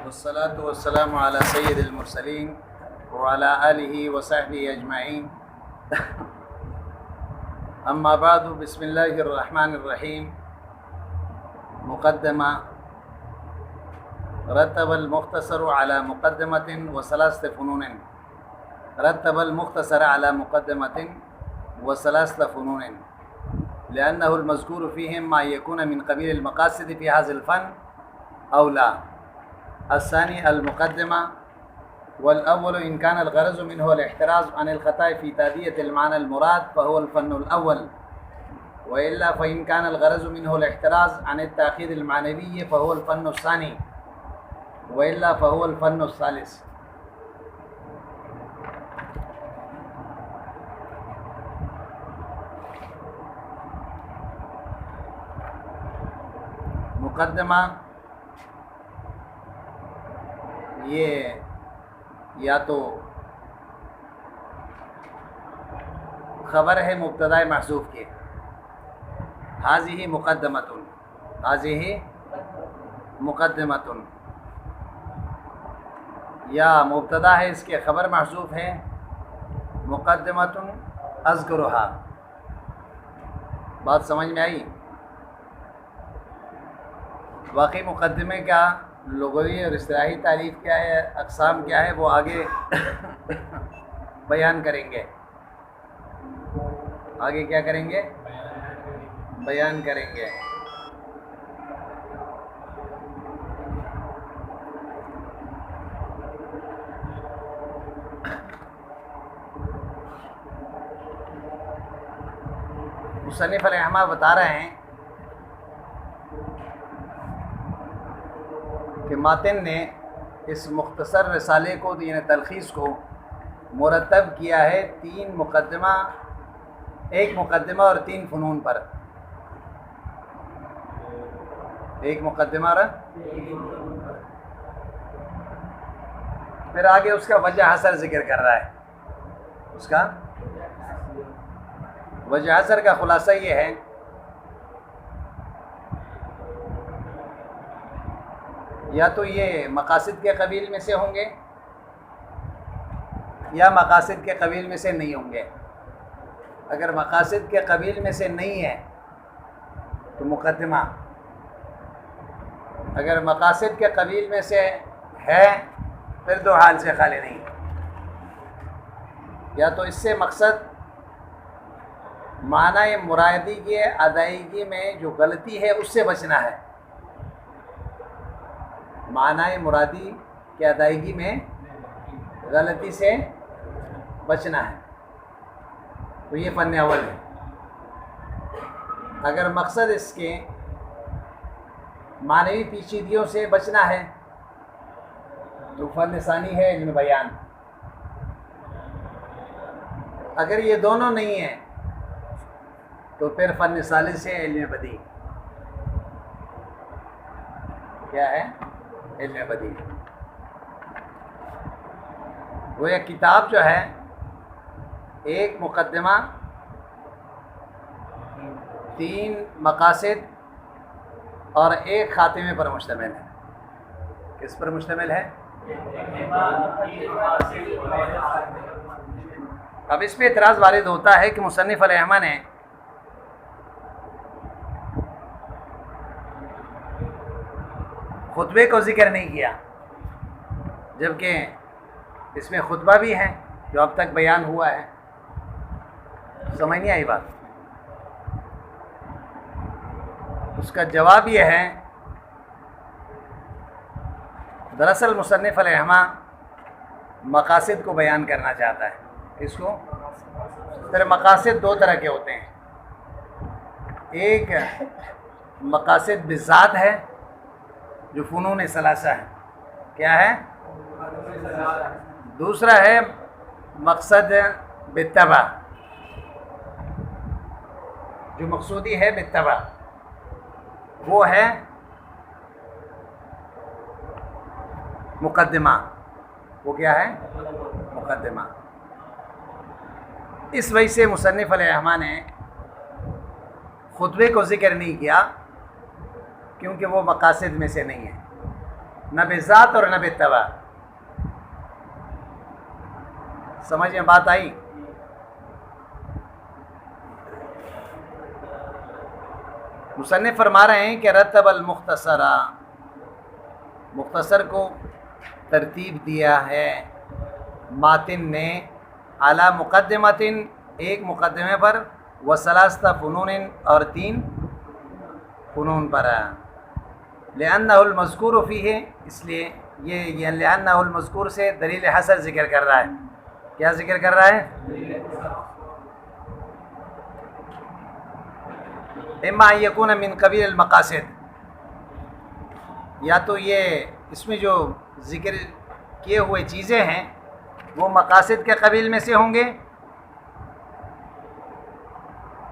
والصلاة والسلام على سید المرسلین وعلى آلہ وصحبہ اجمعین اما بعد بسم اللہ الرحمن الرحیم. مقدمہ. رتب المختصر على مقدمة وثلاثة فنون. رتب المختصر على مقدمة وثلاثة فنون لأنه المذكور فيهم ما يكون من قبيل المقاصد في هذا الفن أو لا. الثاني المقدمة، والأول إن كان الغرض منه الاحتراز عن الخطأ في تأدية المعنى المراد فهو الفن الأول، وإلا فإن كان الغرض منه الاحتراز عن التأكيد المعنوي فهو الفن الثاني، وإلا فهو الفن الثالث. مقدمہ یہ یا تو خبر ہے مبتدا محذوف کے، حاضی مقدمتن، حاضی مقدمتن، یا مبتدا ہے اس کے خبر محذوف ہے مقدمتن اذکرھا. بات سمجھ میں آئی؟ واقعی مقدمے کا لغوی اور اصطلاحی تعریف کیا ہے، اقسام کیا ہے، وہ آگے بیان کریں گے. آگے کیا کریں گے؟ بیان کریں گے. مصنف رحمہ بتا رہے ہیں کہ ماتن نے اس مختصر رسالے کو، یعنی تلخیص کو مرتب کیا ہے تین مقدمہ، ایک مقدمہ اور تین فنون پر. ایک مقدمہ اور پھر آگے اس کا وجہ حسر ذکر کر رہا ہے. اس کا وجہ حسر کا خلاصہ یہ ہے یا تو یہ مقاصد کے قبیل میں سے ہوں گے یا مقاصد کے قبیل میں سے نہیں ہوں گے. اگر مقاصد کے قبیل میں سے نہیں ہے تو مقدمہ، اگر مقاصد کے قبیل میں سے ہے پھر دو حال سے خالی نہیں. یا تو اس سے مقصد معنی مرادی کی ادائیگی میں جو غلطی ہے اس سے بچنا ہے، معنی مرادی کی ادائیگی میں غلطی سے بچنا ہے، تو یہ فن اول ہے. اگر مقصد اس کے معنوی پیچیدگیوں سے بچنا ہے تو فن ثانی ہے علم بیان. اگر یہ دونوں نہیں ہیں تو پھر فن ثالث ہے علم بدیع. کیا ہے؟ علم بدیع. وہ ایک کتاب جو ہے ایک مقدمہ، تین مقاصد اور ایک خاتمے پر مشتمل ہے. کس پر مشتمل ہے؟ اب اس میں اعتراض وارد ہوتا ہے کہ مصنف رحمہ نے خطبے کو ذکر نہیں کیا، جبکہ اس میں خطبہ بھی ہے جو اب تک بیان ہوا ہے. سمجھ نہیں آئی بات؟ اس کا جواب یہ ہے دراصل مصنف رحمہ مقاصد کو بیان کرنا چاہتا ہے. اس کو پھر مقاصد دو طرح کے ہوتے ہیں، ایک مقاصد بذات ہے جو فنون ثلاثہ ہے. کیا ہے؟ دوسرا ہے مقصد بالتبع، جو مقصودی ہے بالتبع، وہ ہے مقدمہ. وہ کیا ہے؟ مقدمہ. اس وجہ سے مصنف رحمہ نے خطبے کو ذکر نہیں کیا کیونکہ وہ مقاصد میں سے نہیں ہے. نہ بذات اور نہ بتبع. سمجھ میں بات آئی؟ مصنف فرما رہے ہیں کہ رتب المختصرہ، مختصر کو ترتیب دیا ہے ماتن نے اعلیٰ مقدمتن، ایک مقدمے پر، و ثلاثہ فنون، اور 3 فنون پر. لأنہ المذکور فیہ، اس لیے یہ لأنہ المذکور سے دلیل حصر ذکر کر رہا ہے. کیا ذکر کر رہا ہے؟ اما ان یکون من قبیل المقاصد، یا تو یہ اس میں جو ذکر کیے ہوئے چیزیں ہیں وہ مقاصد کے قبیل میں سے ہوں گے،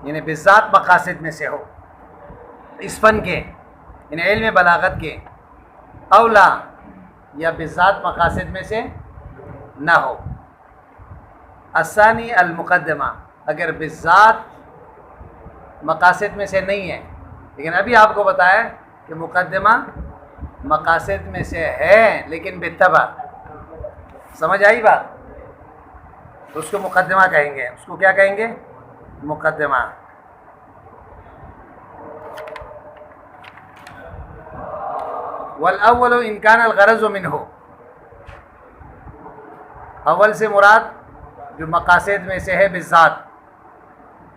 یعنی بالذات مقاصد میں سے ہو اس فن کے، یعنی علم بلاغت کے، اولا یا بالذات مقاصد میں سے نہ ہو. الثانی المقدمہ، اگر بالذات مقاصد میں سے نہیں ہے، لیکن ابھی آپ کو بتایا کہ مقدمہ مقاصد میں سے ہے لیکن بالتبع. سمجھ آئی بات؟ تو اس کو مقدمہ کہیں گے. اس کو کیا کہیں گے؟ مقدمہ. والاول ان کان الغرض منہ، اول سے مراد جو مقاصد میں سے ہے بالذات.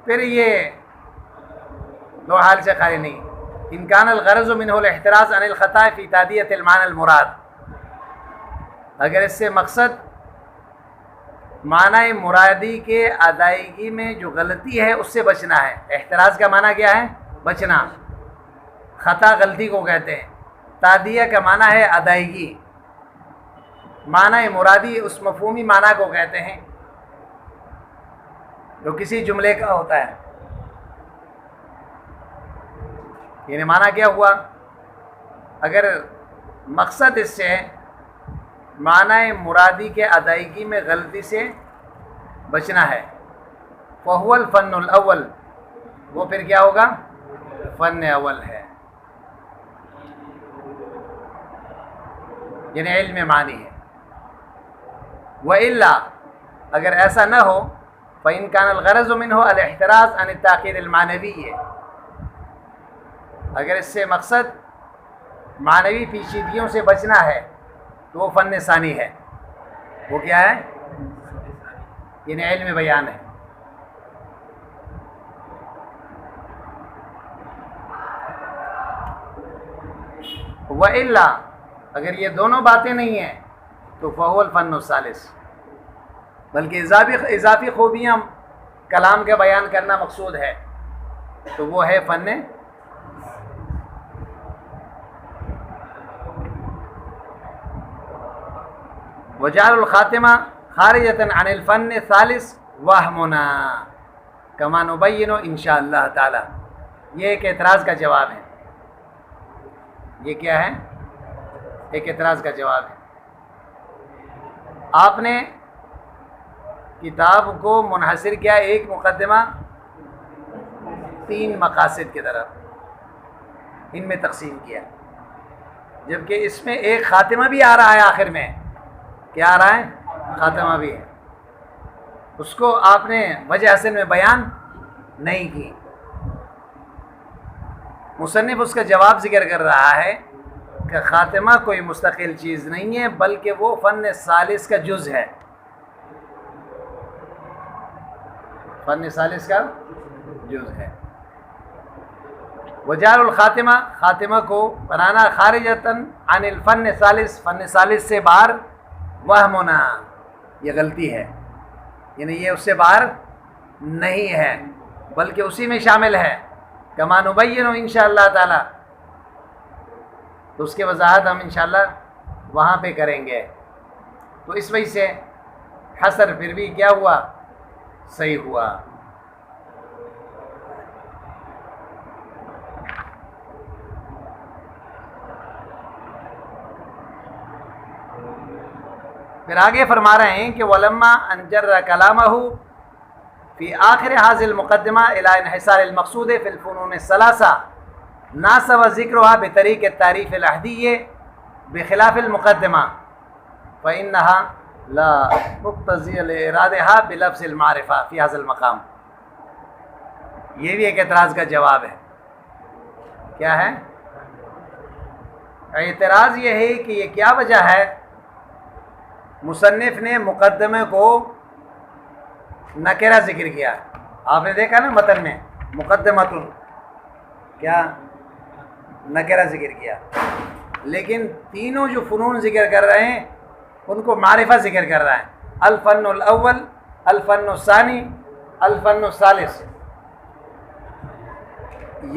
پھر یہ دو حال سے خالی نہیں. ان کان الغرض منہ الاحتراز عن الخطا فی تادیۃ المعنی المراد، اگر اس سے مقصد معنی مرادی کے ادائیگی میں جو غلطی ہے اس سے بچنا ہے. احتراز کا معنی کیا ہے؟ بچنا. خطا غلطی کو کہتے ہیں. تادیہ کا معنی ہے ادائیگی. معنی مرادی اس مفہومی معنی کو کہتے ہیں جو کسی جملے کا ہوتا ہے. یعنی معنی کیا ہوا؟ اگر مقصد اس سے معنی مرادی کے ادائیگی میں غلطی سے بچنا ہے، فہو الفن الاول، وہ پھر کیا ہوگا؟ فن اول ہے، یعنی علم معنی ہے. وَإِلَّا، اگر ایسا نہ ہو، فَإِنْ كَانَ الْغَرَضُ مِنْهُ الْاحْتِرَازُ عَنِ التَّأْخِيرِ الْمَعْنَوِيِّ، اگر اس سے مقصد معنوی پیچیدگیوں سے بچنا ہے تو وہ فن ثانی ہے. وہ کیا ہے؟ یعنی علم بیان ہے. وَإِلَّا، اگر یہ دونوں باتیں نہیں ہیں تو فَهُوَ الْفَنُّ الثَّالِثُ، بلکہ اضافی خوبیاں کلام کا بیان کرنا مقصود ہے تو وہ ہے فن. وجعل الخاتمہ خارجۃ عن الفن الثالث وہمنا کما نبین ان شاء اللہ تعالی. یہ ایک اعتراض کا جواب ہے. یہ کیا ہے؟ ایک اعتراض کا جواب ہے. آپ نے کتاب کو منحصر کیا ایک مقدمہ 3 مقاصد کی طرف، ان میں تقسیم کیا، جبکہ اس میں ایک خاتمہ بھی آ رہا ہے آخر میں. کیا آ رہا ہے؟ خاتمہ بھی ہے. اس کو آپ نے وجہ اصل میں بیان نہیں کی. مصنف اس کا جواب ذکر کر رہا ہے کہ خاتمہ کوئی مستقل چیز نہیں ہے بلکہ وہ فن ثالث کا جز ہے. فن ثالث کا جز ہے. وجعل الخاتمہ، خاتمہ کو بنانا خارجتاً عن الفن ثالث، فن ثالث سے باہر، وہمنا، یہ غلطی ہے، یعنی یہ اس سے باہر نہیں ہے بلکہ اسی میں شامل ہے. کما نبین انشاءاللہ تعالی، تو اس کی وضاحت ہم انشاءاللہ وہاں پہ کریں گے. تو اس وجہ سے حصر پھر بھی کیا ہوا؟ صحیح ہوا. پھر آگے فرما رہے ہیں کہ ولما انجر کلامہ فی آخر حاضر المقدمہ الی انحصار المقصود فی الفنون الثلاثہ ناسب ذکرها بطریق التعریف الاحدی بخلاف المقدمہ فإنها لا مقتضی لإرادها بلفظ المعرفہ فی هذا المقام. یہ بھی ایک اعتراض کا جواب ہے. کیا ہے اعتراض؟ یہ ہے کہ یہ کیا وجہ ہے مصنف نے مقدمے کو نکرہ ذکر کیا. آپ نے دیکھا نا متن میں مقدمۃ کیا نکرہ ذکر کیا، لیکن تینوں جو فنون ذکر کر رہے ہیں ان کو معرفہ ذکر کر رہا ہے. الفن الاول، الفن الثانی، الفن الثالث.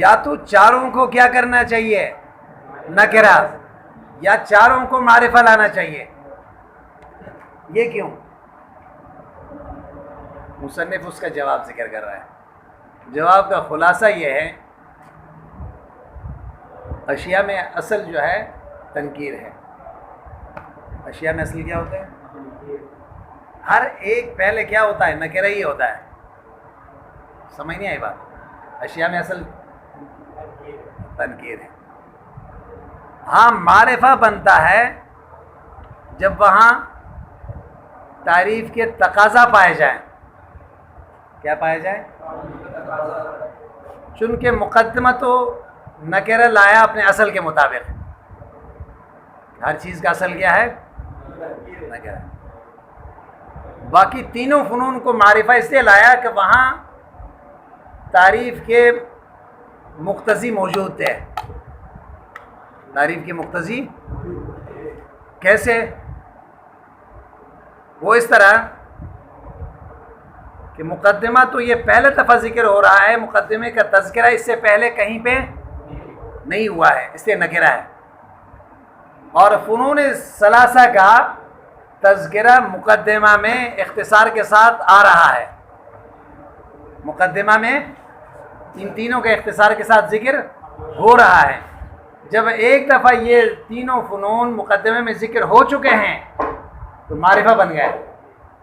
یا تو چاروں کو کیا کرنا چاہیے نکرہ، یا چاروں کو معرفہ لانا چاہیے. یہ کیوں؟ مصنف اس کا جواب ذکر کر رہا ہے. جواب کا خلاصہ یہ ہے اشیاء میں اصل جو ہے تنکیر ہے. اشیاء میں اصل کیا ہوتا ہے؟ ہر ایک پہلے کیا ہوتا ہے؟ نکرہ ہی ہوتا ہے. سمجھ نہیں آئی بات؟ اشیاء میں اصل تنکیر ہے. ہاں معرفہ بنتا ہے جب وہاں تعریف کے تقاضا پائے جائیں. کیا پائے جائیں؟ چونکہ مقدمہ تو نکرہ لایا اپنے اصل کے مطابق. ہر چیز کا اصل کیا ہے؟ نکرہ. باقی تینوں فنون کو معرفہ اس لیے لایا کہ وہاں تعریف کے مقتضی موجود تھے. تعریف کے مقتضی کیسے؟ وہ اس طرح کہ مقدمہ تو یہ پہلے دفعہ ذکر ہو رہا ہے، مقدمے کا تذکرہ اس سے پہلے کہیں پہ نہیں ہوا ہے، اس لیے نکرہ ہے. اور فنون ثلاثہ کا تذکرہ مقدمہ میں اختصار کے ساتھ آ رہا ہے. مقدمہ میں ان تینوں کے اختصار کے ساتھ ذکر ہو رہا ہے. جب ایک دفعہ یہ تینوں فنون مقدمے میں ذکر ہو چکے ہیں تو معرفہ بن گئے.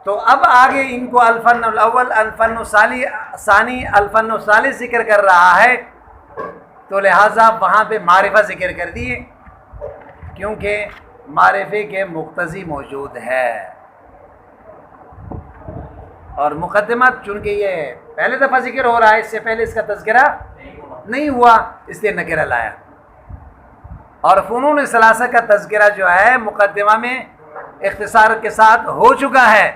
تو اب آگے ان کو الفن الاول، الفن الثانی، الفن الثالث ذکر کر رہا ہے، تو لہٰذا وہاں پہ معرفہ ذکر کر دیے کیونکہ معرفے کے مقتضی موجود ہے. اور مقدمہ چونکہ یہ پہلے دفعہ ذکر ہو رہا ہے، اس سے پہلے اس کا تذکرہ نہیں ہوا، اس لیے نکرہ لایا. اور فنون ثلاثہ کا تذکرہ جو ہے مقدمہ میں اختصار کے ساتھ ہو چکا ہے.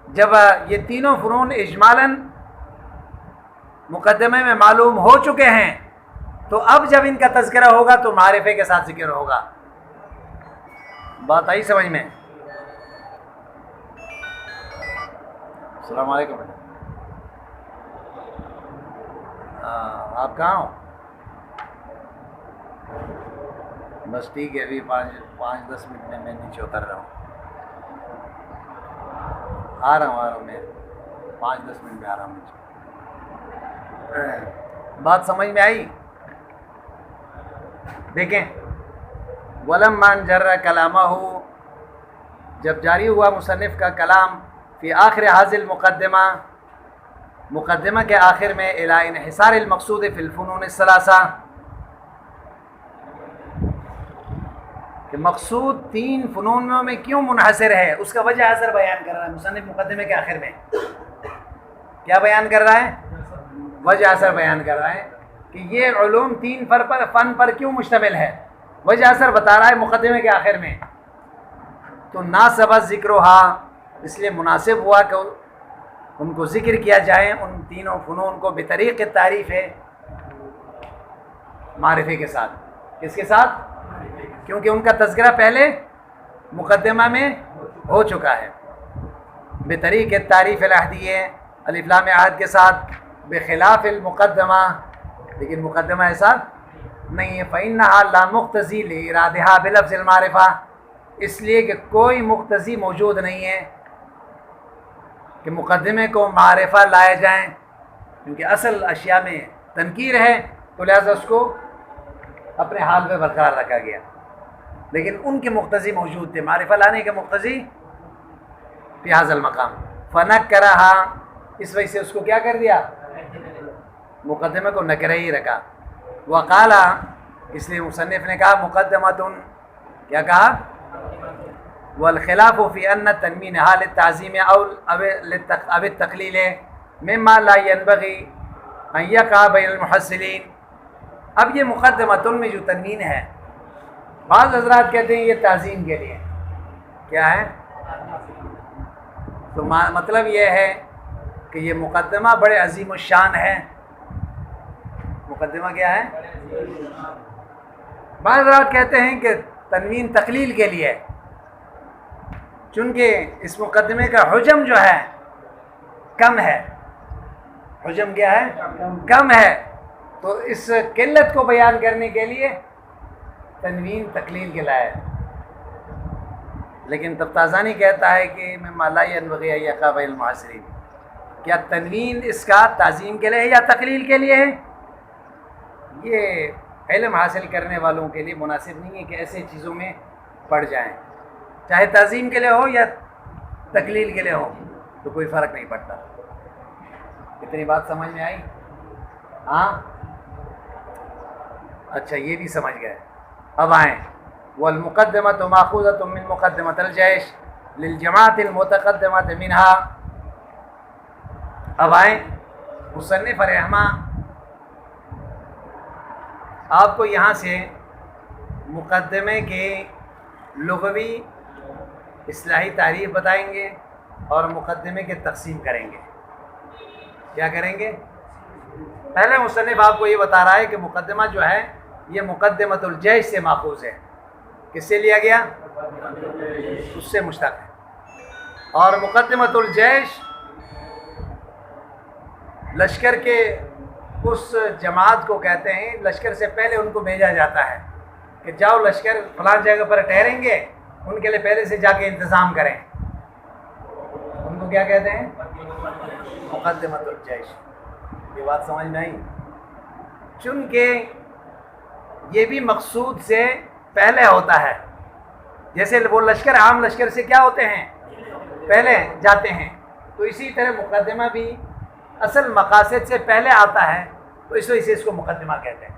جب یہ تینوں فنون اجمالاً مقدمے میں معلوم ہو چکے ہیں تو اب جب ان کا تذکرہ ہوگا تو معرفے کے ساتھ ذکر ہوگا. بات آئی سمجھ میں؟ السلام علیکم. آپ کہاں ہو؟ بس ٹھیک ہے، ابھی 5-10 منٹ میں نیچے اتر رہا ہوں. آ رہا ہوں میں 5-10 منٹ میں آ رہا ہوں نیچے. بات سمجھ میں آئی؟ دیکھیں ولما انجر کلامہ، جب جاری ہوا مصنف کا کلام فی آخر حاضر المقدمہ، مقدمہ کے آخر میں الی انحصار المقصود فی الفنون الثلاثہ، کہ مقصود تین فنونوں میں کیوں منحصر ہے، اس کا وجہ اثر بیان کر رہا ہے مصنف مقدمے کے آخر میں. کیا بیان کر رہا ہے؟ وجہ اثر بیان کر رہا ہے کہ یہ علوم تین فن پر کیوں مشتمل ہے. وجہ اثر بتا رہا ہے مقدمے کے آخر میں. تو ناسب ذکرھا، اس لیے مناسب ہوا کہ ان کو ذکر کیا جائے، ان تینوں فنون کو بطریق تعریف ہے معرفے کے ساتھ. کس کے ساتھ؟ کیونکہ ان کا تذکرہ پہلے مقدمہ میں ہو چکا ہے. بطریق تعریف العہدیہ، الف لام عہد کے ساتھ، بخلاف المقدمہ، لیکن مقدمہ ایسا نہیں ہے. فإنها لا مقتضی لإرادها بلفظ المعرفہ، اس لیے کہ کوئی مقتضی موجود نہیں ہے کہ مقدمے کو معرفہ لائے جائیں، کیونکہ اصل اشیاء میں تنکیر ہے تو لہذا اس کو اپنے حال پہ برقرار رکھا گیا. لیکن ان کے مقتضی موجود تھے، معرفہ لانے کے مقتضی فی ھذا المقام. فنکرھا، اس وجہ سے اس کو کیا کر دیا؟ مقدمے کو نکرہ ہی رکھا. وقالا، اس لیے مصنف نے کہا مقدمۃ کیا کہا؟ والخلاف فی ان التنوین حال التعظیم او التقلیل مما لا ينبغي ان يقع بین المحصلین. اب یہ مقدمۃ میں جو تنوین ہے، بعض حضرات کہتے ہیں یہ تعظیم کے لیے. کیا ہے؟ تو مطلب یہ ہے کہ یہ مقدمہ بڑے عظیم الشان ہے. مقدمہ کیا ہے؟ بعض حضرات کہتے ہیں کہ تنوین تقلیل کے لیے، چونکہ اس مقدمے کا حجم جو ہے کم ہے. حجم کیا ہے؟ کم ہے. تو اس قلت کو بیان کرنے کے لیے تنوین تقلیل کے لائے. لیکن تفتازانی کہتا ہے کہ مما لا ينبغي ان يقع بين المعاصرين. کیا تنوین اس کا تعظیم کے لیے ہے یا تقلیل کے لیے ہے؟ یہ علم حاصل کرنے والوں کے لیے مناسب نہیں ہے کہ ایسے چیزوں میں پڑ جائیں، چاہے تعظیم کے لیے ہو یا تقلیل کے لیے ہو، تو کوئی فرق نہیں پڑتا. اتنی بات سمجھ میں آئی؟ ہاں اچھا، یہ بھی سمجھ گئے. اب آئیں. والمقدمۃ ماخوذۃ من مقدمۃ الجیش للجماعۃ المتقدمۃ منها. اب آئیں. مصنف رحمہ آپ کو یہاں سے مقدمے کے لغوی اصطلاحی تعریف بتائیں گے اور مقدمے کے تقسیم کریں گے. کیا کریں گے؟ پہلے مصنف آپ کو یہ بتا رہا ہے کہ مقدمہ جو ہے یہ مقدمۃ الجیش سے ماخوذ ہے. کس سے لیا گیا؟ اس سے مشتق ہے. اور مقدمۃ الجیش لشکر کے اس جماعت کو کہتے ہیں، لشکر سے پہلے ان کو بھیجا جاتا ہے کہ جاؤ لشکر فلاں جگہ پر ٹھہریں گے، ان کے لیے پہلے سے جا کے انتظام کریں. ان کو کیا کہتے ہیں؟ مقدمۃ الجیش. یہ بات سمجھ میں آئی؟ چونکہ یہ بھی مقصود سے پہلے ہوتا ہے. جیسے وہ لشکر عام لشکر سے کیا ہوتے ہیں؟ پہلے جاتے ہیں. تو اسی طرح مقدمہ بھی اصل مقاصد سے پہلے آتا ہے، تو اس وجہ سے اس کو مقدمہ کہتے ہیں.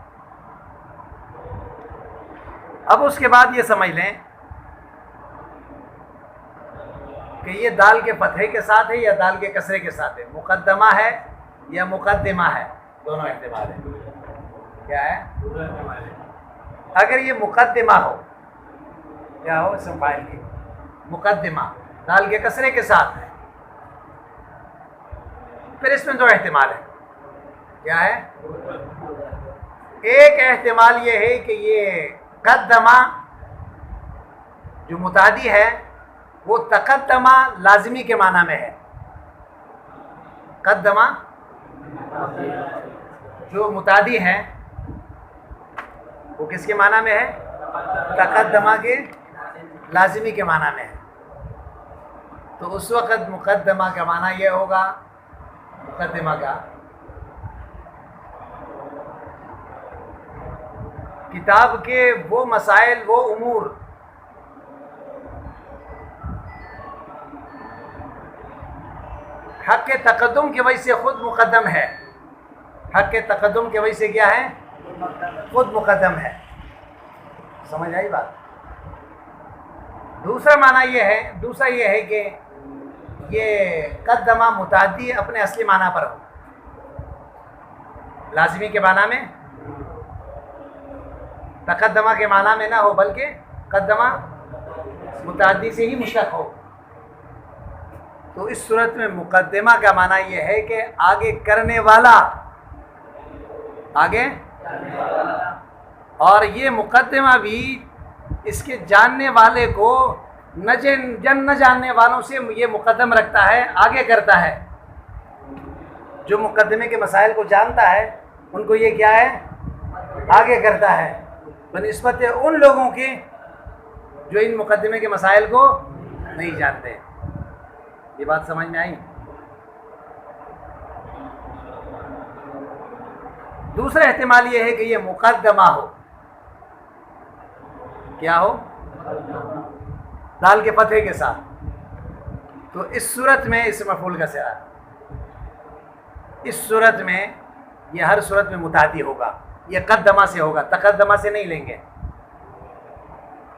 اب اس کے بعد یہ سمجھ لیں کہ یہ دال کے فتحے کے ساتھ ہے یا دال کے کسرے کے ساتھ ہے. مقدمہ ہے یا مقدمہ ہے، دونوں احتمال ہیں. کیا ہے؟ اگر یہ مقدمہ ہو، کیا ہو؟ اسم فاعل کی مقدمہ دال کے کسرے کے ساتھ ہے، پھر اس میں دو احتمال ہے. کیا ہے؟ ایک احتمال یہ ہے کہ یہ قدمہ جو متعدی ہے وہ تقدمہ لازمی کے معنی میں ہے. قدمہ جو متعدی ہے وہ کس کے معنی میں ہے؟ تقدمہ کے لازمی کے معنی میں ہے. تو اس وقت مقدمہ کا معنی یہ ہوگا، مقدمہ کا کتاب کے وہ مسائل، وہ امور حق کے تقدم کی وجہ سے خود مقدم ہے. حق کے تقدم کی وجہ سے کیا ہے؟ خود مقدم ہے. سمجھ آئی بات؟ دوسرا معنی یہ ہے کہ یہ قدمہ متعدی اپنے اصلی معنی پر ہو، لازمی کے معنی میں، تقدمہ کے معنی میں نہ ہو، بلکہ قدمہ متعدی سے ہی مشتق ہو. تو اس صورت میں مقدمہ کا معنی یہ ہے کہ آگے کرنے والا، آگے. اور یہ مقدمہ بھی اس کے جاننے والے کو نہ جاننے والوں سے یہ مقدم رکھتا ہے، آگے کرتا ہے. جو مقدمے کے مسائل کو جانتا ہے ان کو یہ کیا ہے؟ آگے کرتا ہے بنسبت ان لوگوں کے جو ان مقدمے کے مسائل کو نہیں جانتے. یہ بات سمجھ میں آئی؟ دوسرا احتمال یہ ہے کہ یہ مقدمہ ہو. کیا ہو؟ دال کے فتحے کے ساتھ. تو اس صورت میں اس مفعول کا صیغہ، اس صورت میں یہ ہر صورت میں متعدی ہوگا. یہ قدمہ سے ہوگا، تقدمہ سے نہیں لیں گے.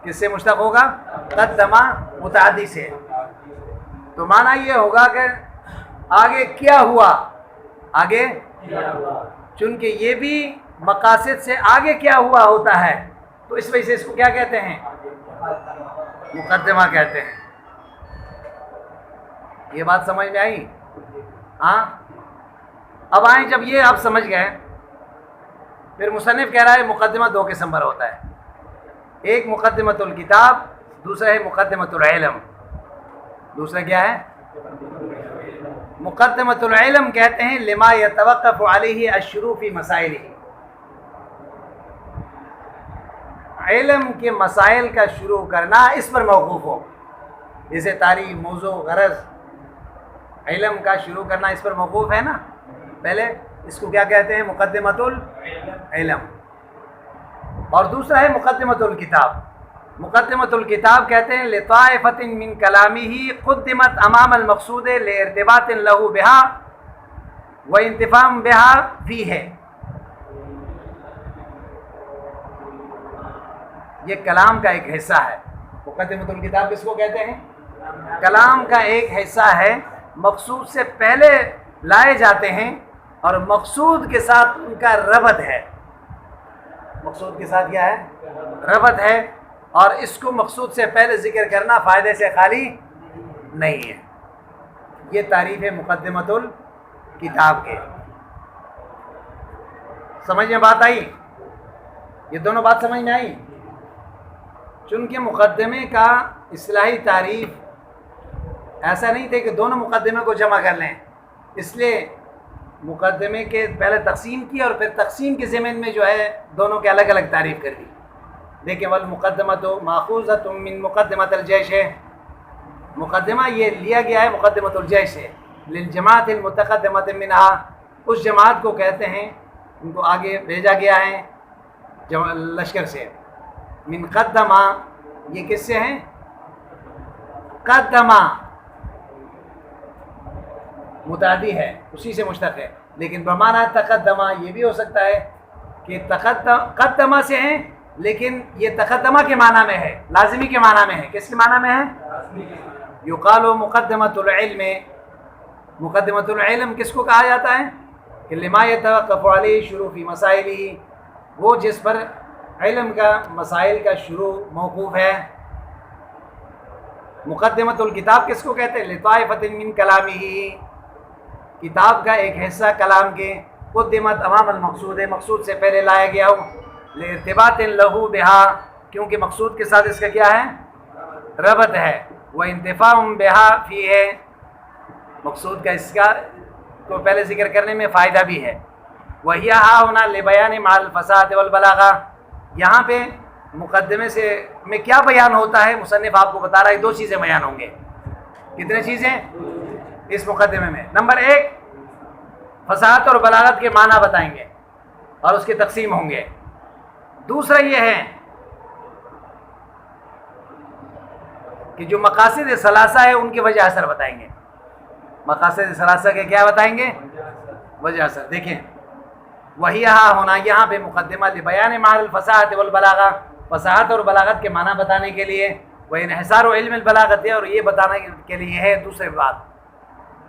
کس سے مشتق ہوگا؟ قدمہ متعدی سے. تو معنی یہ ہوگا کہ آگے کیا ہوا، آگے چونکہ یہ بھی مقاصد سے آگے کیا ہوا ہوتا ہے، تو اس وجہ سے اس کو کیا کہتے ہیں؟ مقدمہ کہتے ہیں. یہ بات سمجھ میں آئی؟ ہاں. اب آئیں، جب یہ آپ سمجھ گئے، پھر مصنف کہہ رہا ہے مقدمہ دو قسم پر ہوتا ہے. ایک مقدمۃ الکتاب، دوسرا ہے مقدمۃ العلم. دوسرا کیا ہے؟ مقدمۃ العلم کہتے ہیں لما یتوقف علیہ الشروع فی مسائل. علم کے مسائل کا شروع کرنا اس پر موقوف ہو، جیسے تعریف، موضوع، غرض. علم کا شروع کرنا اس پر موقوف ہے نا. پہلے اس کو کیا کہتے ہیں؟ مقدمۃ العلم. اور دوسرا ہے مقدمۃ الکتاب. مقدمۃ الکتاب کہتے ہیں لطائفۃ من کلامہ قدمت امام المقصود لارتباط لہ بہا وانتفاع بہا فیہ. یہ کلام کا ایک حصہ ہے. مقدمۃ الکتاب کس کو کہتے ہیں؟ کلام کا ایک حصہ ہے، مقصود سے پہلے لائے جاتے ہیں اور مقصود کے ساتھ ان کا ربط ہے. مقصود کے ساتھ کیا ہے؟ ربط ہے. اور اس کو مقصود سے پہلے ذکر کرنا فائدے سے خالی نہیں ہے. یہ تعریف ہے مقدمۃ الکتاب کے. سمجھ میں بات آئی؟ یہ دونوں بات سمجھ میں آئی؟ چونکہ مقدمے کا اصطلاحی تعریف ایسا نہیں تھے کہ دونوں مقدمے کو جمع کر لیں، اس لیے مقدمے کے پہلے تقسیم کی اور پھر تقسیم کے ضمن میں جو ہے دونوں کے الگ الگ تعریف کر دی. دیکھیں والمقدمۃ ماخوذۃ من مقدمۃ الجیش ہے. مقدمہ یہ لیا گیا ہے مقدمۃ الجیش سے، للجماعت المتقدمۃ منہا، اس جماعت کو کہتے ہیں ان کو آگے بھیجا گیا ہے لشکر سے. من قدمہ، یہ کس سے ہیں؟ قدمہ متعدی ہے، اسی سے مشتق ہے. لیکن بمعنی تقدمہ یہ بھی ہو سکتا ہے کہ قدمہ سے ہیں، لیکن یہ تقدمہ کے معنی میں ہے، لازمی کے معنی میں ہے. کس کے معنی میں ہے؟ یقال مقدمۃ العلم. مقدمۃ العلم کس کو کہا جاتا ہے؟ کہ لما یتوقف علیہ شروع فی مسائلہ، وہ جس پر علم کا مسائل کا شروع موقوف ہے. مقدمۃ الکتاب کس کو کہتے ہیں؟ لطائفۃ من کلامہ، کتاب کا ایک حصہ کلام کے، قدمت امام المقصود ہے، مقصود سے پہلے لایا گیا ہو، لارتباط لہ بہا، کیونکہ مقصود کے ساتھ اس کا کیا ہے؟ ربط ہے. وانتفاع بہا فیہ، مقصود کا اس کا کو پہلے ذکر کرنے میں فائدہ بھی ہے. وہی ہا ہونا لبیان مع الفصاحۃ والبلاغہ. یہاں پہ مقدمے سے میں کیا بیان ہوتا ہے؟ مصنف آپ کو بتا رہا ہے دو چیزیں بیان ہوں گے. کتنے چیزیں اس مقدمے میں؟ نمبر ایک، فصاحت اور بلاغت کے معنی بتائیں گے اور اس کے تقسیم ہوں گے. دوسرا یہ ہے کہ جو مقاصد ثلاثہ ہے ان کی وجہ اثر بتائیں گے. مقاصد ثلاثہ کے کیا بتائیں گے؟ وجہ اثر. دیکھیں وہی ہاں ہونا، یہاں پہ مقدمہ لبیان مع الفصاحۃ والبلاغہ، فصاحت اور بلاغت کے معنی بتانے کے لیے. وہ انحصار و علم البلاغت ہے، اور یہ بتانے کے لیے ہے دوسری بات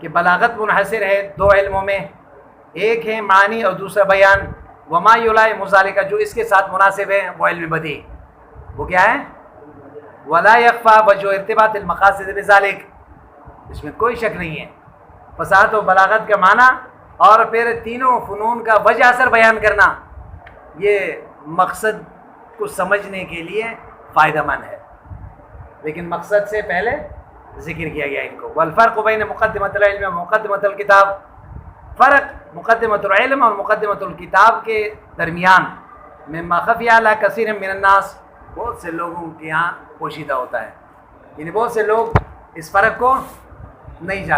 کہ بلاغت منحصر ہے دو علموں میں، ایک ہے معنی اور دوسرا بیان. وما یلائم ذالک، جو اس کے ساتھ مناسب ہے وہ علم بدیع. وہ کیا ہے؟ ولا یخفی وجہ ارتباط المقاصد بذالک، اس میں کوئی شک نہیں ہے. فصاحت و بلاغت کا معنی اور پھر تینوں فنون کا وجہ اثر بیان کرنا، یہ مقصد کو سمجھنے کے لیے فائدہ مند ہے، لیکن مقصد سے پہلے ذکر کیا گیا ان کو. والفرق بین مقدمۃ العلم و مقدمۃ الکتاب، فرق مقدمۃ العلم اور مقدمۃ الکتاب کے درمیان مما خفی علی کثیر من الناس، بہت سے لوگوں کے یہاں پوشیدہ ہوتا ہے، یعنی بہت سے لوگ اس فرق کو نہیں جانتے.